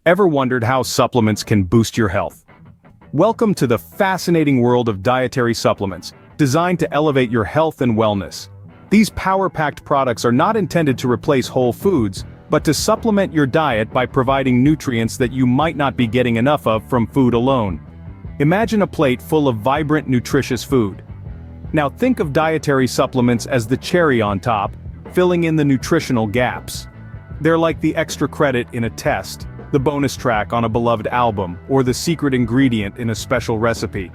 Ever wondered how supplements can boost your health? Welcome to the fascinating world of dietary supplements, designed to elevate your health and wellness. These power-packed products are not intended to replace whole foods, but to supplement your diet by providing nutrients that you might not be getting enough of from food alone. Imagine a plate full of vibrant, nutritious food. Now think of dietary supplements as the cherry on top, filling in the nutritional gaps. They're like the extra credit in a test, the bonus track on a beloved album, or the secret ingredient in a special recipe.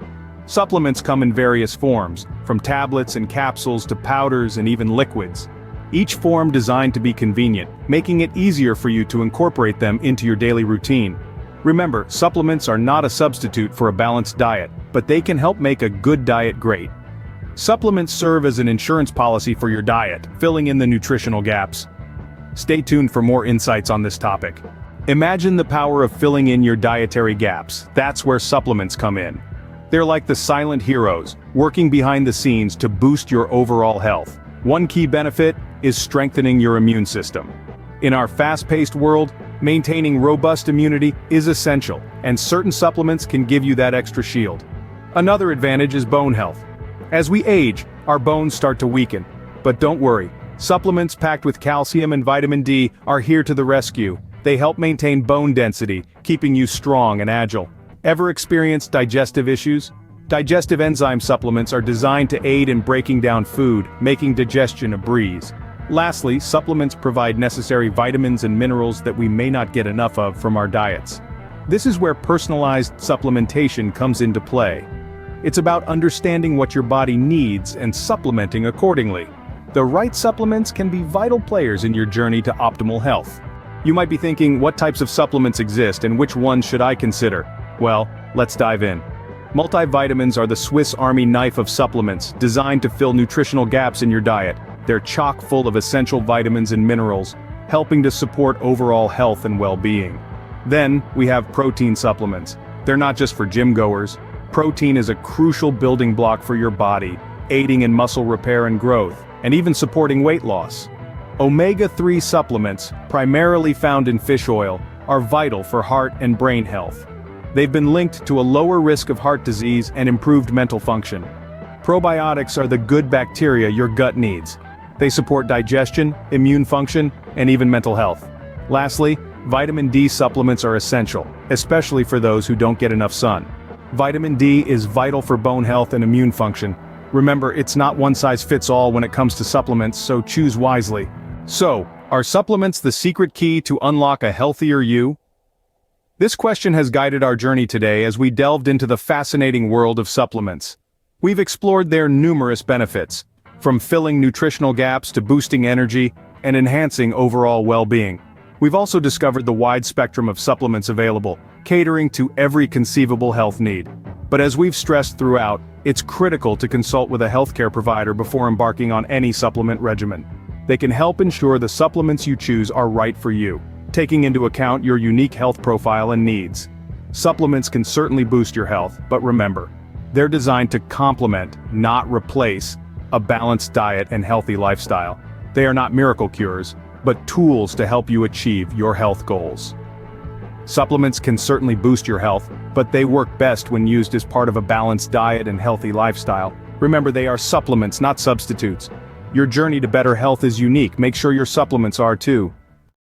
Supplements come in various forms, from tablets and capsules to powders and even liquids. Each form designed to be convenient, making it easier for you to incorporate them into your daily routine. Remember, supplements are not a substitute for a balanced diet, but they can help make a good diet great. Supplements serve as an insurance policy for your diet, filling in the nutritional gaps. Stay tuned for more insights on this topic. Imagine the power of filling in your dietary gaps. That's where supplements come in. They're like the silent heroes, working behind the scenes to boost your overall health. One key benefit is strengthening your immune system. In our fast-paced world, maintaining robust immunity is essential, and certain supplements can give you that extra shield. Another advantage is bone health. As we age, our bones start to weaken. But don't worry, supplements packed with calcium and vitamin D are here to the rescue. They help maintain bone density, keeping you strong and agile. Ever experienced digestive issues? Digestive enzyme supplements are designed to aid in breaking down food, making digestion a breeze. Lastly, supplements provide necessary vitamins and minerals that we may not get enough of from our diets. This is where personalized supplementation comes into play. It's about understanding what your body needs and supplementing accordingly. The right supplements can be vital players in your journey to optimal health. You might be thinking, what types of supplements exist and which ones should I consider? Well, let's dive in. Multivitamins are the Swiss Army knife of supplements, designed to fill nutritional gaps in your diet. They're chock full of essential vitamins and minerals, helping to support overall health and well-being. Then, we have protein supplements. They're not just for gym goers. Protein is a crucial building block for your body, aiding in muscle repair and growth, and even supporting weight loss. Omega-3 supplements, primarily found in fish oil, are vital for heart and brain health. They've been linked to a lower risk of heart disease and improved mental function. Probiotics are the good bacteria your gut needs. They support digestion, immune function, and even mental health. Lastly, vitamin D supplements are essential, especially for those who don't get enough sun. Vitamin D is vital for bone health and immune function. Remember, it's not one size fits all when it comes to supplements, so choose wisely. So, are supplements the secret key to unlock a healthier you? This question has guided our journey today as we delved into the fascinating world of supplements. We've explored their numerous benefits, from filling nutritional gaps to boosting energy and enhancing overall well-being. We've also discovered the wide spectrum of supplements available, catering to every conceivable health need. But as we've stressed throughout, it's critical to consult with a healthcare provider before embarking on any supplement regimen. They can help ensure the supplements you choose are right for you, taking into account your unique health profile and needs. Supplements can certainly boost your health, but remember, they're designed to complement, not replace, a balanced diet and healthy lifestyle. They are not miracle cures, but tools to help you achieve your health goals. Supplements can certainly boost your health, but they work best when used as part of a balanced diet and healthy lifestyle. Remember, they are supplements, not substitutes. Your journey to better health is unique. Make sure your supplements are too.